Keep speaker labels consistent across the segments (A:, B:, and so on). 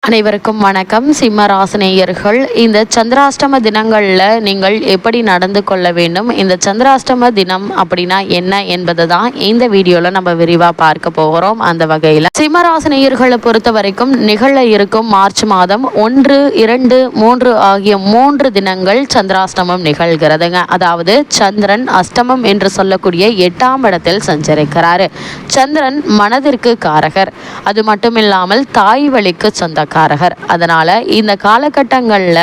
A: அனைவருக்கும் வணக்கம். சிம்ம ராசினியர்கள், இந்த சந்திராஷ்டம தினங்களில் நீங்கள் எப்படி நடந்து கொள்ள வேண்டும், இந்த சந்திராஷ்டம தினம் அப்படின்னா என்ன என்பதை தான் இந்த வீடியோவில் நம்ம விரிவாக பார்க்க போகிறோம். அந்த வகையில் சிம்ம ராசினியர்களை பொறுத்த வரைக்கும் நிகழ இருக்கும் மார்ச் மாதம் 1, 2, 3 ஆகிய 3 தினங்கள் சந்திராஷ்டமம் நிகழ்கிறதுங்க. அதாவது சந்திரன் அஷ்டமம் என்று சொல்லக்கூடிய 8ஆம் இடத்தில் சஞ்சரிக்கிறாரு. சந்திரன் மனதிற்கு காரகர், அது மட்டும் இல்லாமல் தாய் வழிக்கு சொந்தக்காரர். அதனால இந்த காலகட்டங்களில்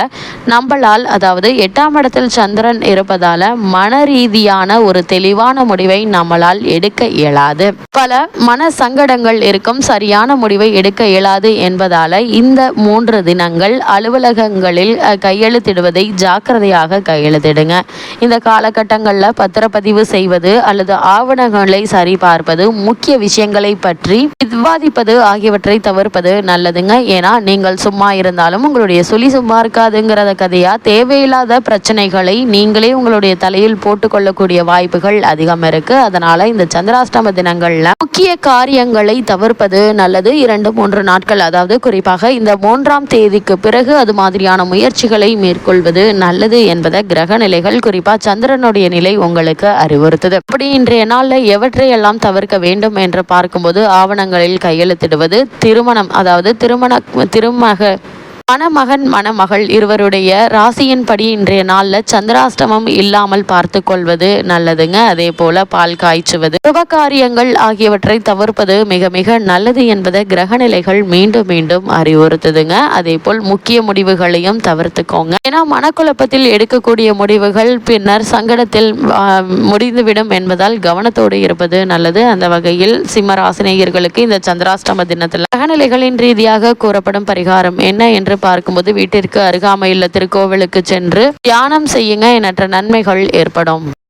A: நம்மளால், அதாவது 8ஆம் இடத்தில் சந்திரன் இருப்பதால மன ரீதியான ஒரு தெளிவான முடிவை நம்மளால் எடுக்க இயலாது. பல மன சங்கடங்கள் இருக்கும், சரியான முடிவை எடுக்க இயலாது என்பதால இந்த 3 தினங்கள் அலுவலகங்களில் கையெழுத்திடுவதை ஜாக்கிரதையாக கையெழுத்திடுங்க. இந்த காலகட்டங்களில் பத்திரப்பதிவு செய்வது அல்லது ஆவணங்களை சரிபார்ப்பது, முக்கிய விஷயங்களை பற்றி விவாதிப்பது ஆகியவற்றை தவிர்ப்பது நல்லதுங்க. ஏன்னா நீங்கள் சும்மா இருந்தாலும் உங்களுடைய சொல்லி சும்மா இருக்காதுங்கிறத கதையா தேவையில்லாத பிரச்சனைகளை நீங்களே உங்களுடைய தலையில் போட்டுக்கொள்ளக்கூடிய வாய்ப்புகள் அதிகம் இருக்கு. அதனால இந்த சந்திராஷ்டம தினங்கள்ல முக்கிய காரியங்களை தவிர்ப்பது நல்லது. 2-3 நாட்கள், அதாவது குறிப்பாக இந்த 3ஆம் தேதிக்கு பிறகு அது மாதிரியான முயற்சிகளை மேற்கொள்வது நல்லது என்பதை கிரக நிலைகள், குறிப்பா சந்திரனுடைய நிலை உங்களுக்கு அறிவுறுத்துது. அப்படி இன்றைய நாளில் எவற்றையெல்லாம் தவிர்க்க வேண்டும் என்று பார்க்கும்போது, ஆவணங்களில் கையெழுத்திடுவது, திருமணம், அதாவது மணமகன் மணமகள் இருவருடைய ராசியின்படி இன்றைய நாளில் சந்திராஷ்டமம் இல்லாமல் பார்த்து கொள்வது நல்லதுங்க. அதே போல பால் காய்ச்சுவது, சுபகாரியங்கள் ஆகியவற்றை தவிர்ப்பது மிக மிக நல்லது என்பதை கிரகநிலைகள் மீண்டும் மீண்டும் அறிவுறுத்துதுங்க. அதே போல் முக்கிய முடிவுகளையும் தவிர்த்துக்கோங்க. ஏன்னா மனக்குழப்பத்தில் எடுக்கக்கூடிய முடிவுகள் பின்னர் சங்கடத்தில் முடிந்துவிடும் என்பதால் கவனத்தோடு இருப்பது நல்லது. அந்த வகையில் சிம்மராசினியர்களுக்கு இந்த சந்திராஷ்டம தினத்தில் கிரகநிலைகளின் ரீதியாக கூறப்படும் பரிகாரம் என்ன என்று பார்க்கும்போது, வீட்டிற்கு அருகாமையில் திருக்கோவிலுக்கு சென்று தியானம் செய்யுங்க, எண்ணற்ற நன்மைகள் ஏற்படும்.